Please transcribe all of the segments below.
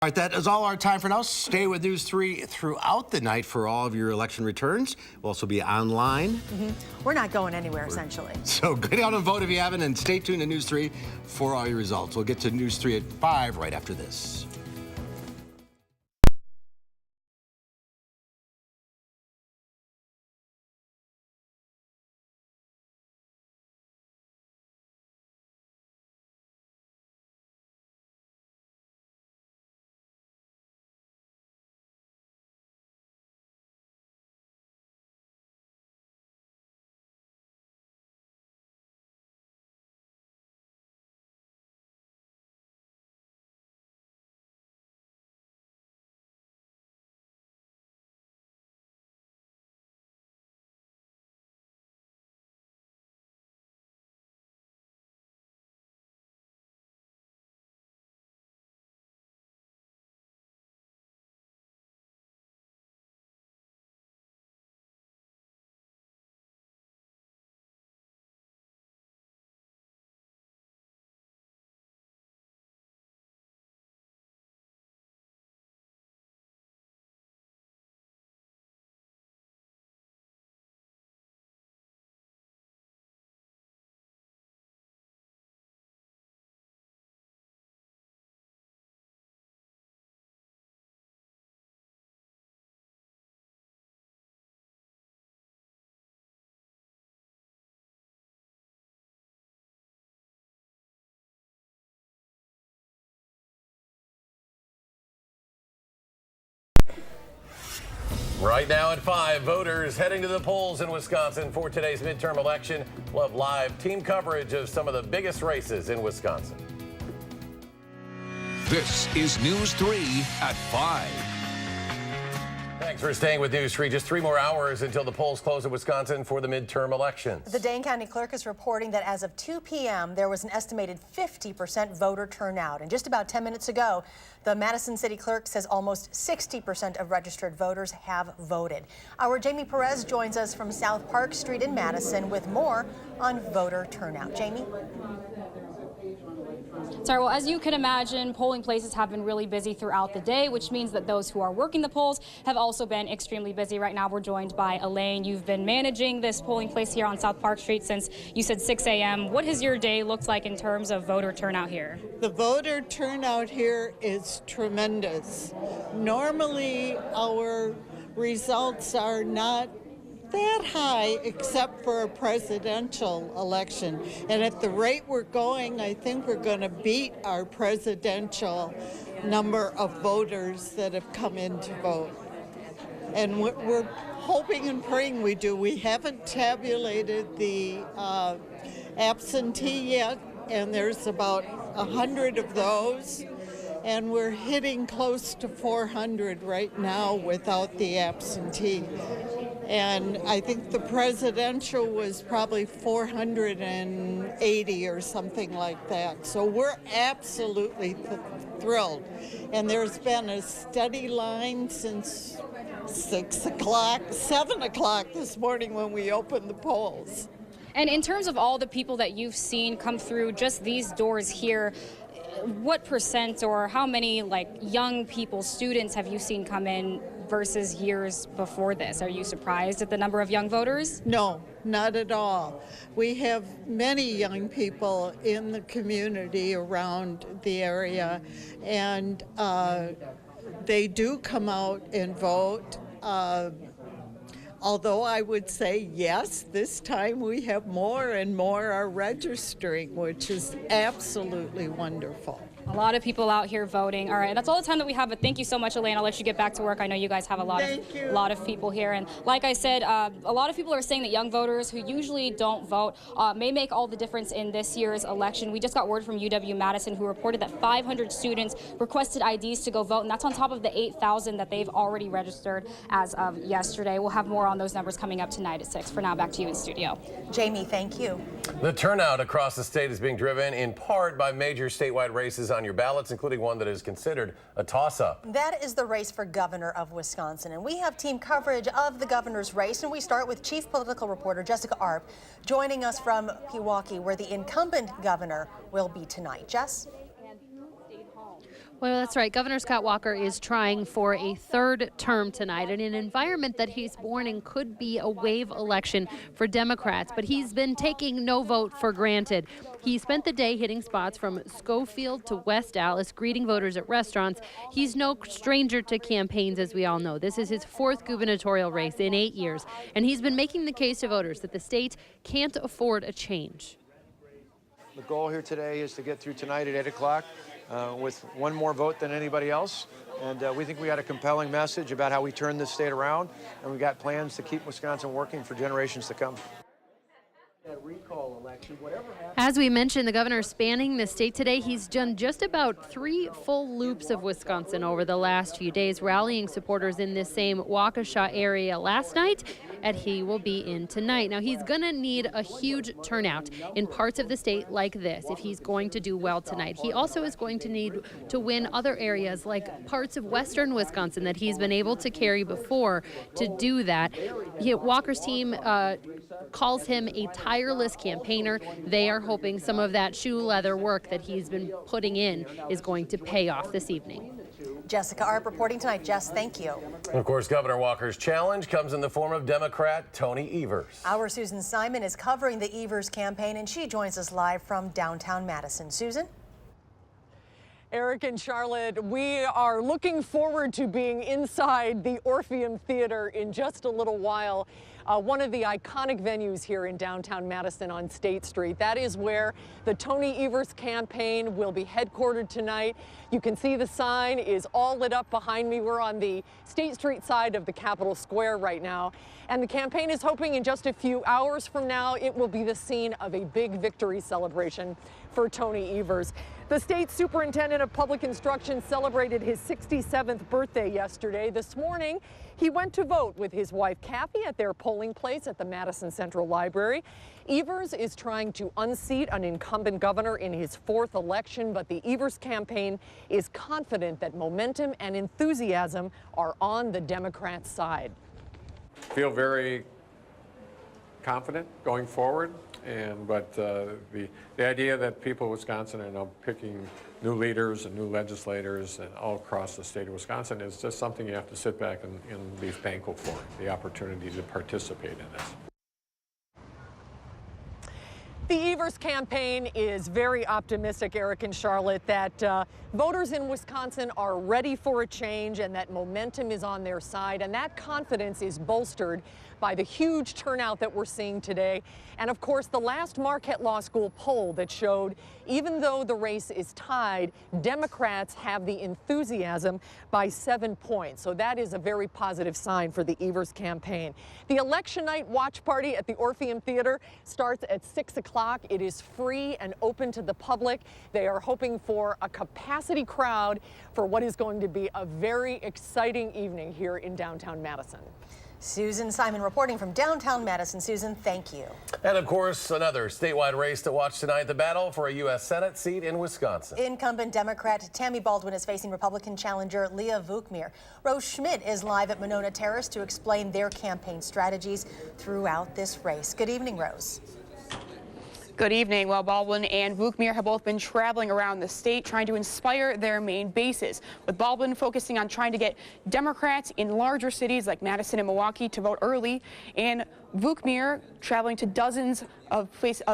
All right, that is all our time for now. Stay with News 3 throughout the night for all of your election returns. We'll also be online. We're not going anywhere, essentially. So get out and vote if you haven't, and stay tuned to News 3 for all your results. We'll get to News 3 at 5 right after this. Right now at 5, voters heading to the polls in Wisconsin for today's midterm election. We'll have live team coverage of some of the biggest races in Wisconsin. This is News 3 at 5. Thanks for staying with News 3. Just 3 more hours until the polls close in Wisconsin for the midterm elections. The Dane County Clerk is reporting that as of 2 p.m., there was an estimated 50% voter turnout. And just about 10 minutes ago, the Madison City Clerk says almost 60% of registered voters have voted. Our Jamie Perez joins us from South Park Street in Madison with more on voter turnout. Jamie? Sorry, well, as you can imagine, polling places have been really busy throughout the day, which means that those who are working the polls have also been extremely busy. Right now, we're joined by Elaine. You've been managing this polling place here on South Park Street since, you said, 6 a.m. What has your day looked like in terms of voter turnout here? The voter turnout here is tremendous. Normally, our results are not that high except for a presidential election. And at the rate we're going, I think we're going to beat our presidential number of voters that have come in to vote. And we're hoping and praying we do. We haven't tabulated the absentee yet, and there's about 100 of those. And we're hitting close to 400 right now without the absentee. And I think the presidential was probably 480 or something like that. So we're absolutely thrilled. And there's been a steady line since 6 o'clock, 7 o'clock this morning when we opened the polls. And in terms of all the people that you've seen come through just these doors here, what percent or how many young people, students have you seen come in versus years before this? Are you surprised at the number of young voters? No, not at all. We have many young people in the community around the area, and they do come out and vote. Although I would say, yes, this time we have more and more are registering, which is absolutely wonderful. A lot of people out here voting. All right, that's all the time that we have, but thank you so much, Elaine. I'll let you get back to work. I know you guys have a lot of people here. And like I said, a lot of people are saying that young voters who usually don't vote may make all the difference in this year's election. We just got word from UW-Madison who reported that 500 students requested IDs to go vote, and that's on top of the 8,000 that they've already registered as of yesterday. We'll have more on those numbers coming up tonight at 6. For now, back to you in studio. Jamie, thank you. The turnout across the state is being driven in part by major statewide races on your ballots, including one that is considered a toss-up. That is the race for governor of Wisconsin, and we have team coverage of the governor's race, and we start with chief political reporter Jessica Arp joining us from Pewaukee, where the incumbent governor will be tonight. Jess? Well, that's right. Governor Scott Walker is trying for a third term tonight in an environment that he's warning could be a wave election for Democrats. But he's been taking no vote for granted. He spent the day hitting spots from Schofield to West Dallas, greeting voters at restaurants. He's no stranger to campaigns, as we all know. This is his fourth gubernatorial race in 8 years. And he's been making the case to voters that the state can't afford a change. The goal here today is to get through tonight at 8 o'clock with one more vote than anybody else. And we think we got a compelling message about how we turn this state around, and we got plans to keep Wisconsin working for generations to come. Recall election, whatever happens. As we mentioned, the governor is spanning the state today. He's done just about 3 full loops of Wisconsin over the last few days, rallying supporters in this same Waukesha area last night, and he will be in tonight. Now, he's going to need a huge turnout in parts of the state like this if he's going to do well tonight. He also is going to need to win other areas like parts of western Wisconsin that he's been able to carry before to do that. Walker's team calls him a tireless campaigner. They are hoping some of that shoe leather work that he's been putting in is going to pay off this evening. Jessica Arp reporting tonight. Jess, thank you. And of course, Governor Walker's challenge comes in the form of Democrat Tony Evers. Our Susan Simon is covering the Evers campaign, and she joins us live from downtown Madison. Susan? Eric and Charlotte, we are looking forward to being inside the Orpheum Theater in just a little while. One of the iconic venues here in downtown Madison on State Street. That is where the Tony Evers campaign will be headquartered tonight. You can see the sign is all lit up behind me. We're on the State Street side of the Capitol Square right now. And the campaign is hoping in just a few hours from now, it will be the scene of a big victory celebration for Tony Evers. The state superintendent of public instruction celebrated his 67th birthday yesterday. This morning, he went to vote with his wife Kathy at their polling place at the Madison Central Library. Evers is trying to unseat an incumbent governor in his 4th election, but the Evers campaign is confident that momentum and enthusiasm are on the Democrats' side. Feel very confident going forward, but the idea that people of Wisconsin are now picking new leaders and new legislators and all across the state of Wisconsin is just something you have to sit back and be thankful for, the opportunity to participate in this. The Evers campaign is very optimistic, Eric and Charlotte, that voters in Wisconsin are ready for a change and that momentum is on their side. And that confidence is bolstered by the huge turnout that we're seeing today. And of course, the last Marquette Law School poll that showed even though the race is tied, Democrats have the enthusiasm by 7 points. So that is a very positive sign for the Evers campaign. The election night watch party at the Orpheum Theater starts at 6 o'clock. It is free and open to the public. They are hoping for a capacity crowd for what is going to be a very exciting evening here in downtown Madison. Susan Simon reporting from downtown Madison. Susan, thank you. And of course, another statewide race to watch tonight, the battle for a U.S. Senate seat in Wisconsin. Incumbent Democrat Tammy Baldwin is facing Republican challenger Leah Vukmir. Rose Schmidt is live at Monona Terrace to explain their campaign strategies throughout this race. Good evening, Rose. Good evening. Well, Baldwin and Vukmir have both been traveling around the state trying to inspire their main bases, with Baldwin focusing on trying to get Democrats in larger cities like Madison and Milwaukee to vote early, and Vukmir traveling to dozens of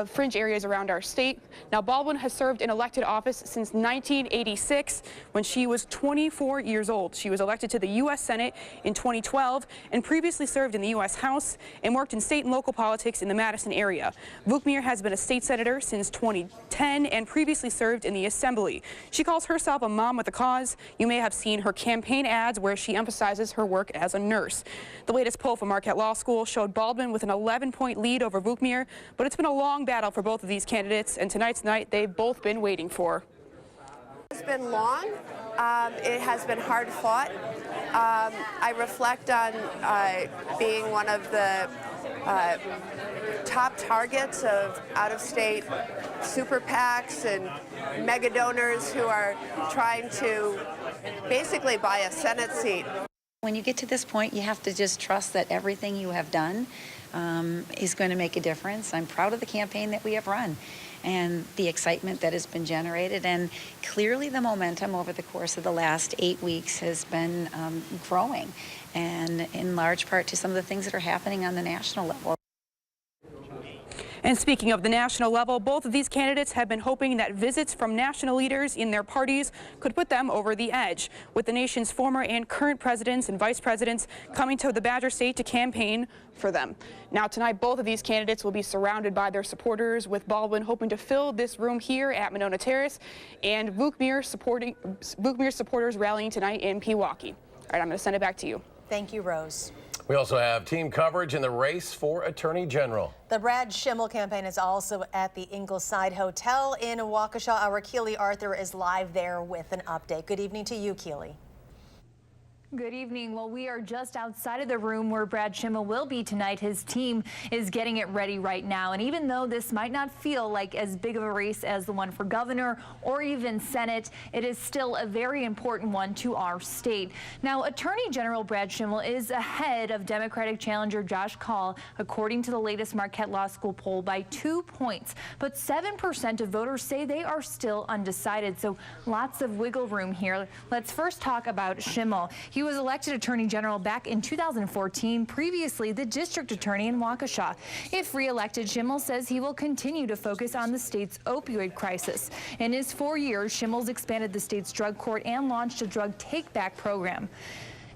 fringe areas around our state. Now, Baldwin has served in elected office since 1986 when she was 24 years old. She was elected to the U.S. Senate in 2012 and previously served in the U.S. House and worked in state and local politics in the Madison area. Vukmir has been a state senator since 2010 and previously served in the Assembly. She calls herself a mom with a cause. You may have seen her campaign ads where she emphasizes her work as a nurse. The latest poll from Marquette Law School showed Baldwin with an 11-point lead over Vukmir, but it's been a long battle for both of these candidates, and tonight's night they've both been waiting for. It's been long. It has been hard fought. I reflect on being one of the top targets of out-of-state super PACs and mega donors who are trying to basically buy a Senate seat. When you get to this point, you have to just trust that everything you have done is going to make a difference. I'm proud of the campaign that we have run. and the excitement that has been generated. And clearly the momentum over the course of the last 8 weeks has been growing, and in large part to some of the things that are happening on the national level. And speaking of the national level, both of these candidates have been hoping that visits from national leaders in their parties could put them over the edge, with the nation's former and current presidents and vice presidents coming to the Badger State to campaign for them. Now tonight, both of these candidates will be surrounded by their supporters, with Baldwin hoping to fill this room here at Monona Terrace, and Vukmir supporters rallying tonight in Pewaukee. All right, I'm going to send it back to you. Thank you, Rose. We also have team coverage in the race for Attorney General. The Brad Schimmel campaign is also at the Ingleside Hotel in Waukesha. Our Keely Arthur is live there with an update. Good evening to you, Keely. Good evening. Well, we are just outside of the room where Brad Schimmel will be tonight. His team is getting it ready right now. And even though this might not feel like as big of a race as the one for governor or even Senate, it is still a very important one to our state. Now, Attorney General Brad Schimmel is ahead of Democratic challenger Josh Kaul, according to the latest Marquette Law School poll, by 2 points. But 7% of voters say they are still undecided. So lots of wiggle room here. Let's first talk about Schimmel. He was elected Attorney General back in 2014, previously the district attorney in Waukesha. If re-elected, Schimmel says he will continue to focus on the state's opioid crisis. In his 4 years, Schimmel's expanded the state's drug court and launched a drug take-back program.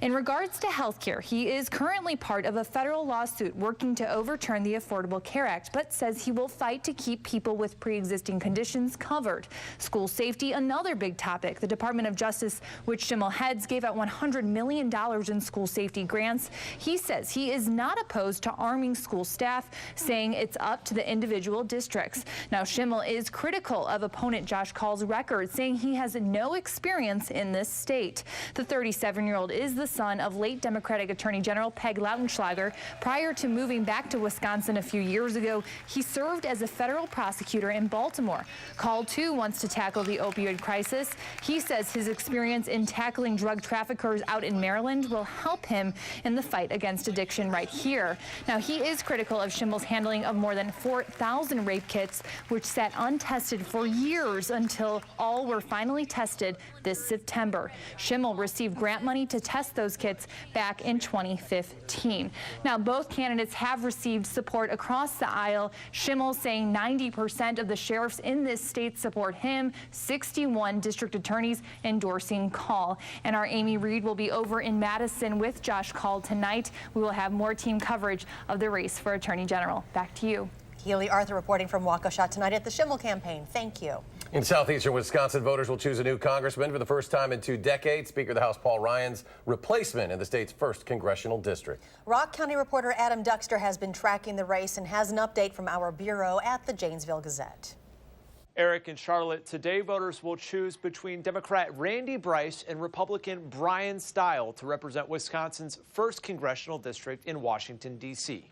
In regards to health care, he is currently part of a federal lawsuit working to overturn the Affordable Care Act, but says he will fight to keep people with pre-existing conditions covered. School safety, another big topic. The Department of Justice, which Schimmel heads, gave out $100 million in school safety grants. He says he is not opposed to arming school staff, saying it's up to the individual districts. Now, Schimmel is critical of opponent Josh Kaul's record, saying he has no experience in this state. The 37-year-old is the son of late Democratic Attorney General Peg Lautenschlager. Prior to moving back to Wisconsin a few years ago, he served as a federal prosecutor in Baltimore. Kaul, too, wants to tackle the opioid crisis. He says his experience in tackling drug traffickers out in Maryland will help him in the fight against addiction right here. Now, he is critical of Schimmel's handling of more than 4,000 rape kits, which sat untested for years until all were finally tested this September. Schimmel received grant money to test those kits back in 2015. Now, both candidates have received support across the aisle. Schimmel saying 90% of the sheriffs in this state support him, 61 district attorneys endorsing Kaul. And our Amy Reed will be over in Madison with Josh Kaul tonight. We will have more team coverage of the race for Attorney General. Back to you. Keely Arthur reporting from Waukesha tonight at the Schimmel campaign. Thank you. In southeastern Wisconsin, voters will choose a new congressman for the first time in 2 decades. Speaker of the House Paul Ryan's replacement in the state's 1st congressional district. Rock County reporter Adam Duxter has been tracking the race and has an update from our bureau at the Janesville Gazette. Eric and Charlotte, today voters will choose between Democrat Randy Bryce and Republican Brian Stile to represent Wisconsin's 1st congressional district in Washington, D.C.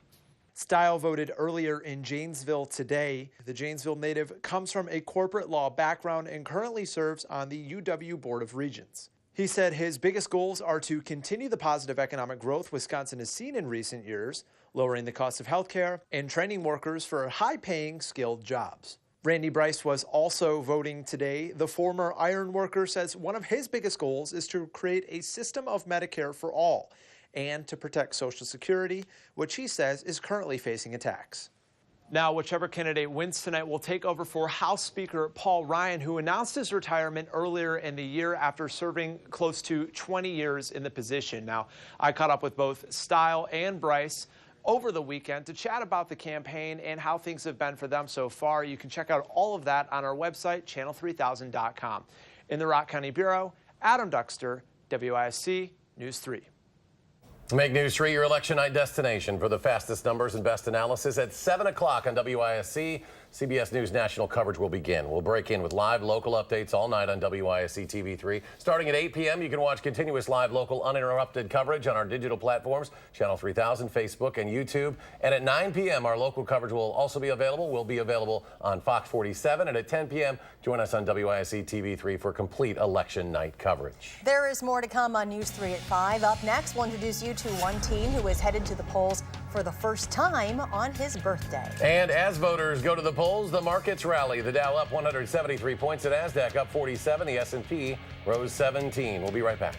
Stile voted earlier in Janesville today. The Janesville native comes from a corporate law background and currently serves on the UW Board of Regents. He said his biggest goals are to continue the positive economic growth Wisconsin has seen in recent years, lowering the cost of health care, and training workers for high-paying, skilled jobs. Randy Bryce was also voting today. The former iron worker says one of his biggest goals is to create a system of Medicare for all, and to protect Social Security, which he says is currently facing attacks. Now, whichever candidate wins tonight will take over for House Speaker Paul Ryan, who announced his retirement earlier in the year after serving close to 20 years in the position. Now, I caught up with both Stile and Bryce over the weekend to chat about the campaign and how things have been for them so far. You can check out all of that on our website, channel3000.com. In the Rock County Bureau, Adam Duxter, WISC News 3. Make News 3 your election night destination for the fastest numbers and best analysis at 7 o'clock on WISC. CBS News national coverage will begin. We'll break in with live local updates all night on WISC TV3. Starting at 8 p.m., you can watch continuous live local uninterrupted coverage on our digital platforms, Channel 3000, Facebook, and YouTube. And at 9 p.m., our local coverage will also be available. We'll be available on Fox 47. And at 10 p.m., join us on WISC TV3 for complete election night coverage. There is more to come on News 3 at 5. Up next, we'll introduce you to one teen who is headed to the polls for the first time on his birthday. And as voters go to the polls, the markets rally. The Dow up 173 points, the Nasdaq up 47, the S&P rose 17. We'll be right back.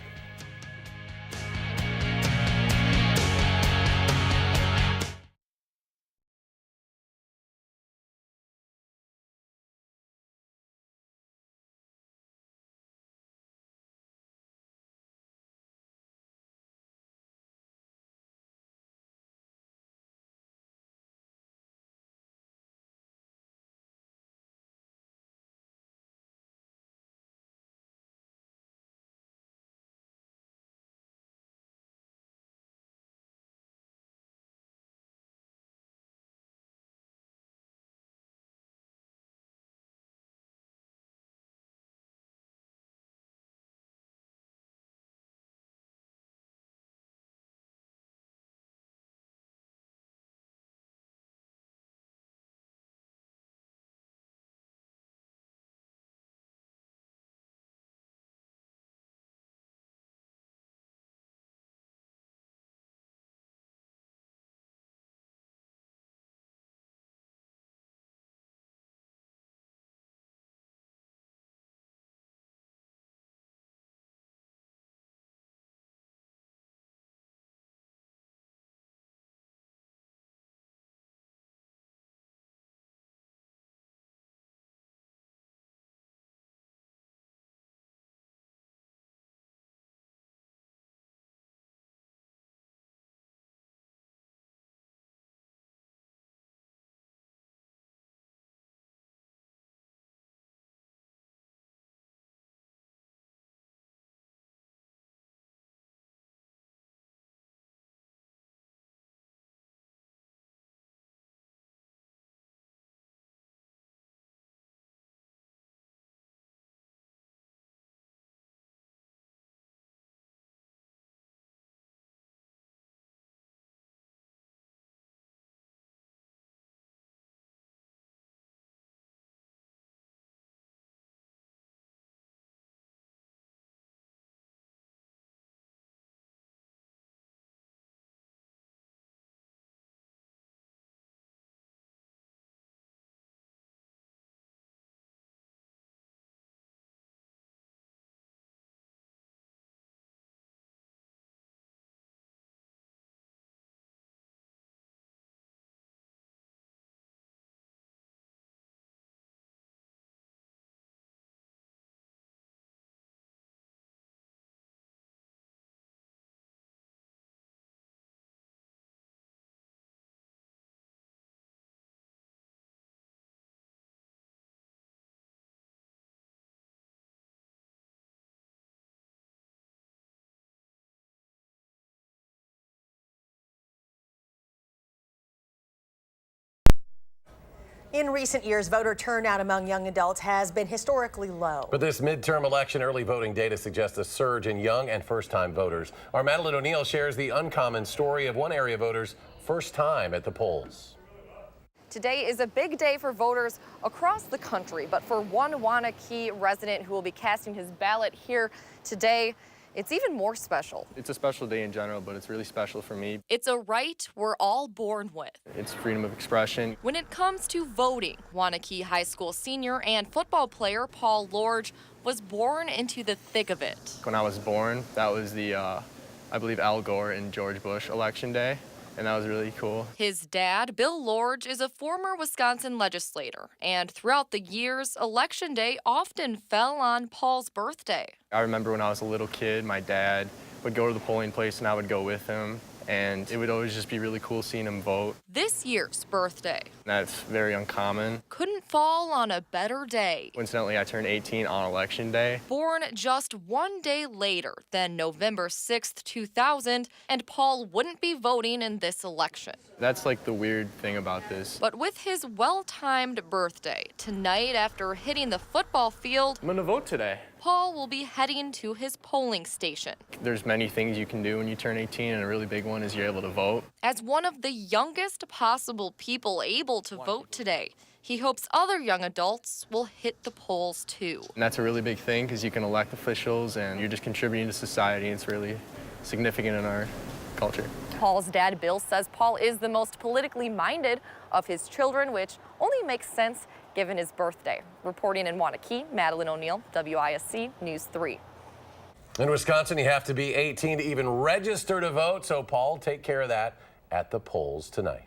In recent years, voter turnout among young adults has been historically low. But this midterm election early voting data suggests a surge in young and first-time voters. Our Madeline O'Neill shares the uncommon story of one area voters' first time at the polls. Today is a big day for voters across the country, but for one Wanakee resident who will be casting his ballot here today, it's even more special. It's a special day in general, but it's really special for me. It's a right we're all born with. It's freedom of expression. When it comes to voting, Wanakee High School senior and football player Paul Lorge was born into the thick of it. When I was born, that was the, I believe, Al Gore and George Bush election day, and that was really cool. His dad, Bill Lorge, is a former Wisconsin legislator, and throughout the years, Election Day often fell on Paul's birthday. I remember when I was a little kid, my dad would go to the polling place and I would go with him, and it would always just be really cool seeing him vote. This year's birthday. That's very uncommon. Couldn't fall on a better day. Coincidentally, I turned 18 on Election Day. Born just one day later than November 6th, 2000, and Paul wouldn't be voting in this election. That's like the weird thing about this. But with his well-timed birthday, tonight after hitting the football field, I'm gonna vote today. Paul will be heading to his polling station. There's many things you can do when you turn 18, and a really big one is you're able to vote. As one of the youngest possible people able to vote today, he hopes other young adults will hit the polls too. And that's a really big thing because you can elect officials and you're just contributing to society. It's really significant in our culture. Paul's dad, Bill, says Paul is the most politically minded of his children, which only makes sense given his birthday. Reporting in Wanakee, Madeline O'Neill, WISC News 3. In Wisconsin, you have to be 18 to even register to vote, so Paul, take care of that at the polls tonight.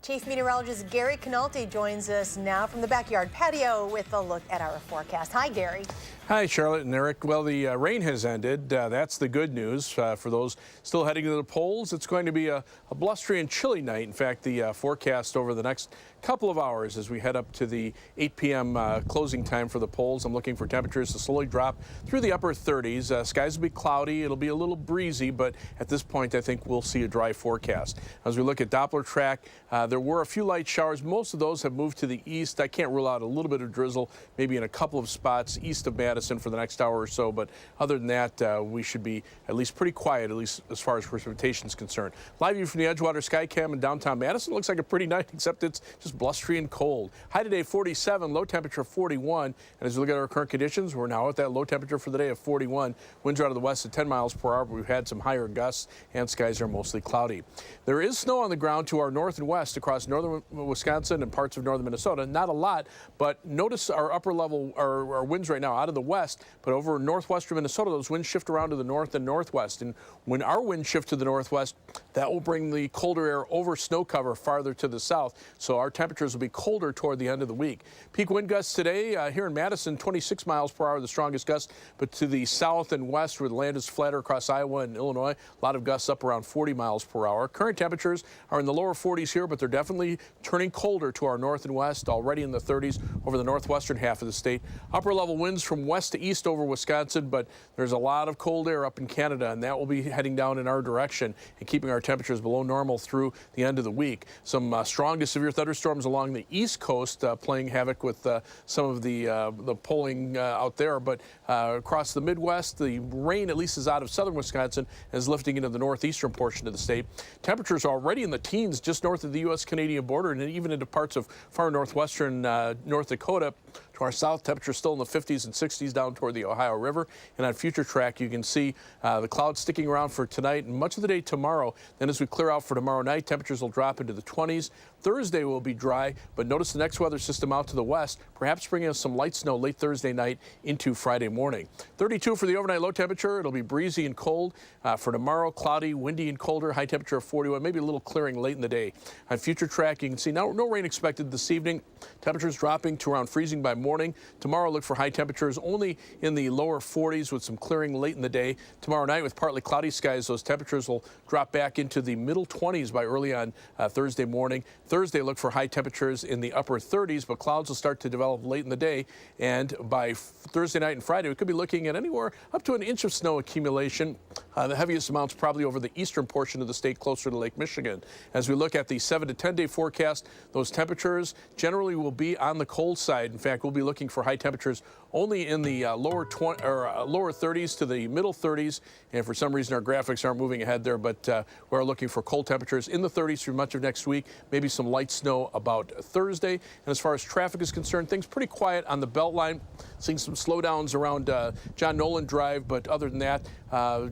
Chief Meteorologist Gary Canalti joins us now from the backyard patio with a look at our forecast. Hi, Gary. Hi, Charlotte and Eric. Well, the rain has ended. That's the good news. For those still heading to the polls, it's going to be a blustery and chilly night. In fact, the forecast over the next couple of hours as we head up to the 8 p.m. Closing time for the polls, I'm looking for temperatures to slowly drop through the upper 30s. Skies will be cloudy. It'll be a little breezy, but at this point, I think we'll see a dry forecast. As we look at Doppler track, there were a few light showers. Most of those have moved to the east. I can't rule out a little bit of drizzle, maybe in a couple of spots east of Madison for the next hour or so, but other than that, we should be at least pretty quiet, at least as far as precipitation is concerned. Live view from the Edgewater Skycam in downtown Madison. Looks like a pretty night, except it's just blustery and cold. High today 47, low temperature 41. And as we look at our current conditions, we're now at that low temperature for the day of 41. Winds are out of the west at 10 miles per hour, but we've had some higher gusts and skies are mostly cloudy. There is snow on the ground to our north and west across northern Wisconsin and parts of northern Minnesota. Not a lot, but notice our upper level, our winds right now out of the west, but over northwestern Minnesota, those winds shift around to the north and northwest. And when our winds shift to the northwest, that will bring the colder air over snow cover farther to the south. So our temperatures will be colder toward the end of the week. Peak wind gusts today here in Madison, 26 miles per hour, the strongest gust, but to the south and west where the land is flatter across Iowa and Illinois, a lot of gusts up around 40 miles per hour. Current temperatures are in the lower 40s here, but they're definitely turning colder to our north and west, already in the 30s over the northwestern half of the state. Upper level winds from west to east over Wisconsin, but there's a lot of cold air up in Canada, and that will be heading down in our direction and keeping our temperatures below normal through the end of the week. Some strong to severe thunderstorms along the east coast playing havoc with some of the polling out there, but across the Midwest, the rain at least is out of southern Wisconsin and is lifting into the northeastern portion of the state. Temperatures are already in the teens just north of the U.S.-Canadian border and even into parts of far northwestern North Dakota. To our south, temperatures still in the 50s and 60s down toward the Ohio River. And on future track, you can see the clouds sticking around for tonight and much of the day tomorrow. Then as we clear out for tomorrow night, temperatures will drop into the 20s. Thursday will be dry, but notice the next weather system out to the west, perhaps bringing us some light snow late Thursday night into Friday morning. 32 for the overnight low temperature. It'll be breezy and cold. For tomorrow, cloudy, windy and colder, high temperature of 41, maybe a little clearing late in the day. On future track, you can see no rain expected this evening. Temperatures dropping to around freezing by morning. Tomorrow, look for high temperatures only in the lower 40s with some clearing late in the day. Tomorrow night with partly cloudy skies, those temperatures will drop back into the middle 20s by early on Thursday morning. Thursday, look for high temperatures in the upper 30s, but clouds will start to develop late in the day. And by Thursday night and Friday, we could be looking at anywhere up to an inch of snow accumulation. The heaviest amounts probably over the eastern portion of the state closer to Lake Michigan. As we look at the 7 to 10 day forecast, those temperatures generally will be on the cold side. In fact, we'll be looking for high temperatures only in the lower 30s to the middle 30s. And for some reason, our graphics aren't moving ahead there, but we're looking for cold temperatures in the 30s through much of next week. Maybe some light snow about Thursday. And as far as traffic is concerned, things pretty quiet on the Beltline. Seeing some slowdowns around John Nolan Drive, but other than that,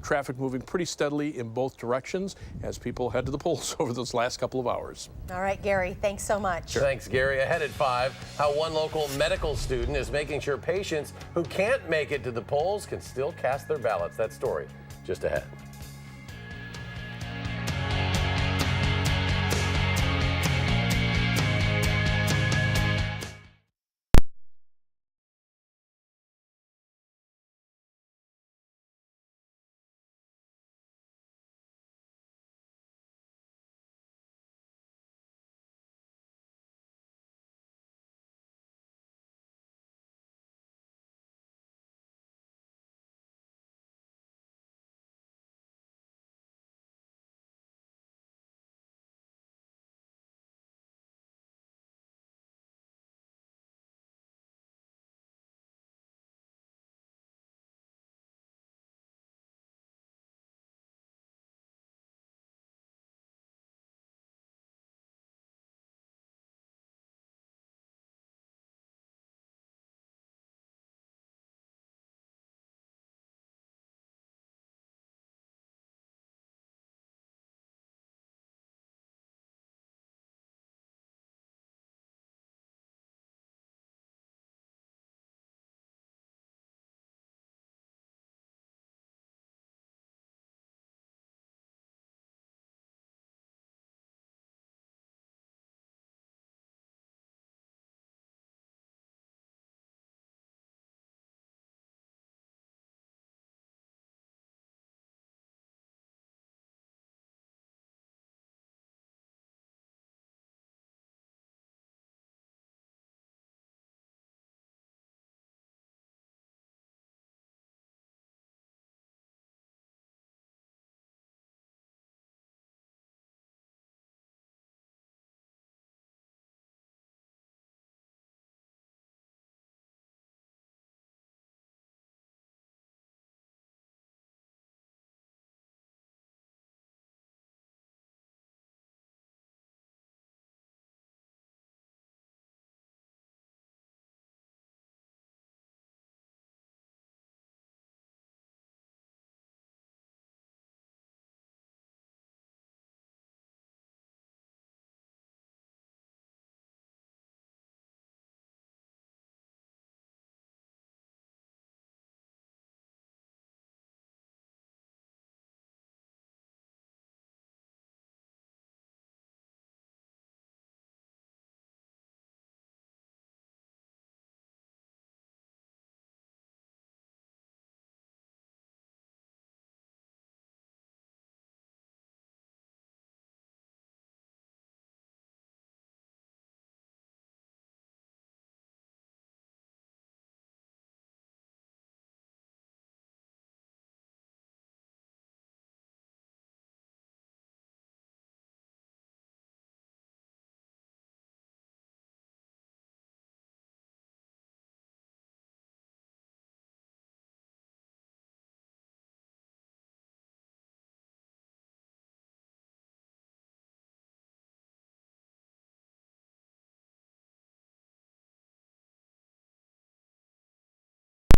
traffic moving pretty steadily in both directions as people head to the polls over those last couple of hours. All right, Gary, thanks so much. Thanks, Gary. Ahead at 5, how one local medical student is making sure patients who can't make it to the polls can still cast their ballots. That story just ahead.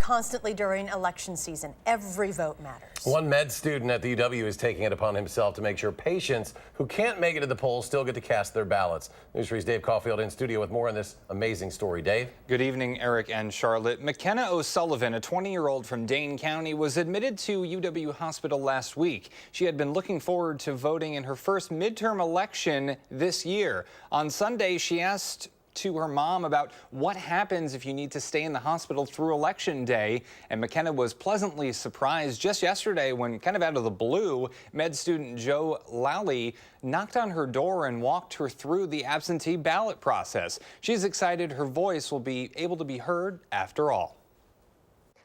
constantly during election season. Every vote matters. One med student at the UW is taking it upon himself to make sure patients who can't make it to the polls still get to cast their ballots. News 3's Dave Caulfield in studio with more on this amazing story. Dave? Good evening, Eric and Charlotte. McKenna O'Sullivan, a 20-year-old from Dane County, was admitted to UW Hospital last week. She had been looking forward to voting in her first midterm election this year. On Sunday, she asked to her mom about what happens if you need to stay in the hospital through Election Day. And McKenna was pleasantly surprised just yesterday when, kind of out of the blue, med student Joe Lally knocked on her door and walked her through the absentee ballot process. She's excited her voice will be able to be heard after all.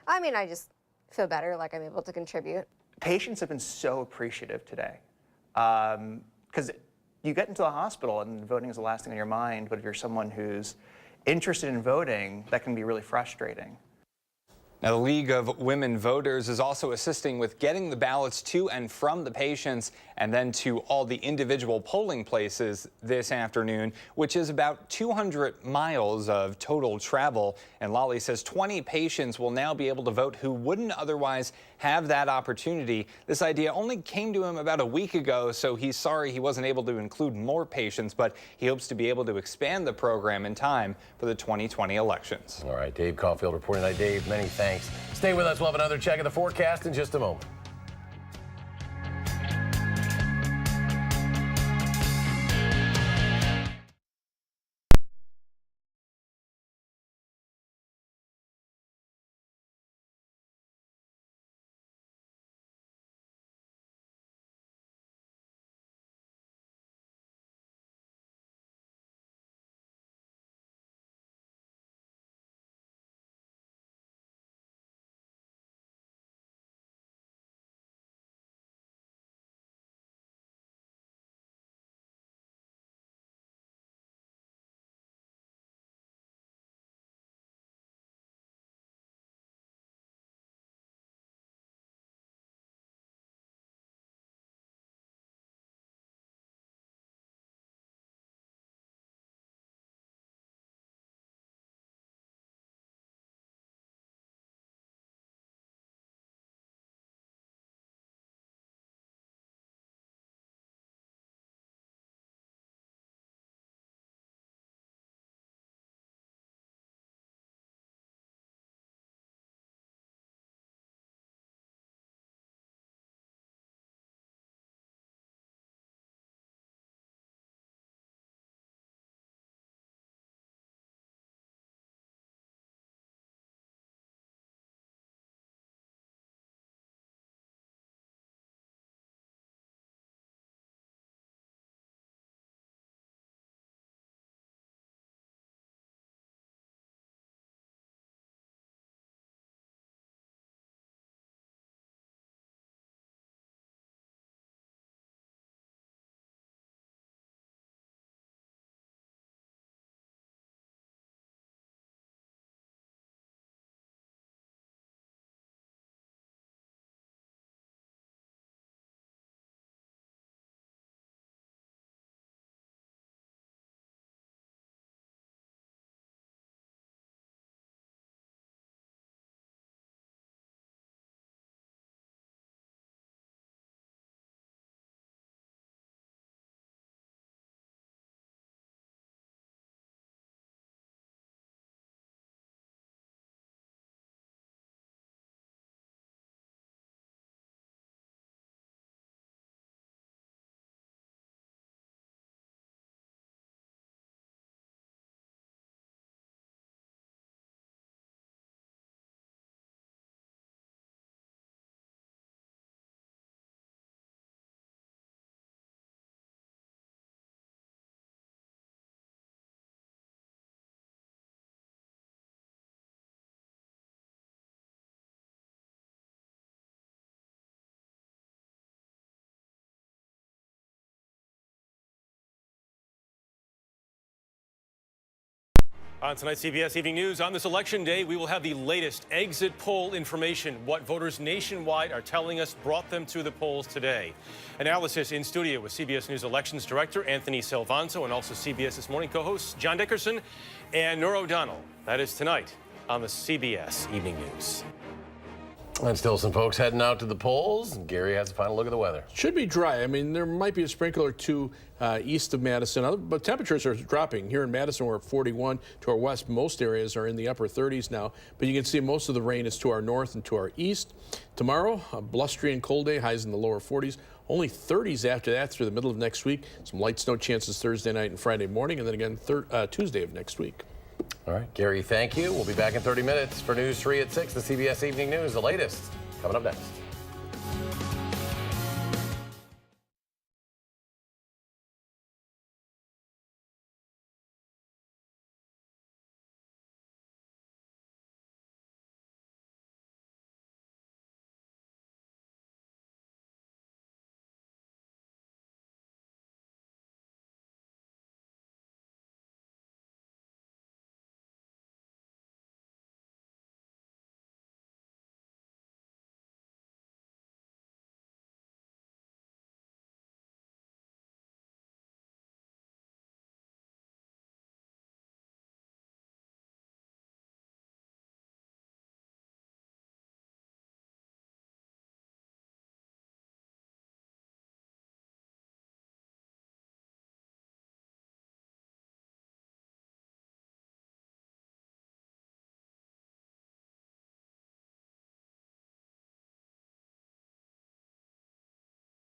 I mean, I just feel better, like I'm able to contribute. Patients have been so appreciative today because you get into the hospital and voting is the last thing on your mind, but if you're someone who's interested in voting, that can be really frustrating. Now, the League of Women Voters is also assisting with getting the ballots to and from the patients and then to all the individual polling places this afternoon, which is about 200 miles of total travel. And Lally says 20 patients will now be able to vote who wouldn't otherwise have that opportunity. This idea only came to him about a week ago, so he's sorry he wasn't able to include more patients, but he hopes to be able to expand the program in time for the 2020 elections. All right, Dave Caulfield reporting tonight. Dave, many thanks. Stay with us. We'll have another check of the forecast in just a moment. On tonight's CBS Evening News, on this election day, we will have the latest exit poll information. What voters nationwide are telling us brought them to the polls today. Analysis in studio with CBS News Elections Director Anthony Salvanto and also CBS This Morning co-hosts John Dickerson and Nora O'Donnell. That is tonight on the CBS Evening News. And still some folks heading out to the polls. Gary has a final look at the weather. Should be dry. I mean, there might be a sprinkle or two east of Madison, but temperatures are dropping. Here in Madison, we're at 41. To our west, most areas are in the upper 30s now, but you can see most of the rain is to our north and to our east. Tomorrow, a blustery and cold day, highs in the lower 40s. Only 30s after that through the middle of next week. Some light snow chances Thursday night and Friday morning, and then again Tuesday of next week. All right, Gary, thank you. We'll be back in 30 minutes for News 3 at 6, the CBS Evening News, the latest coming up next.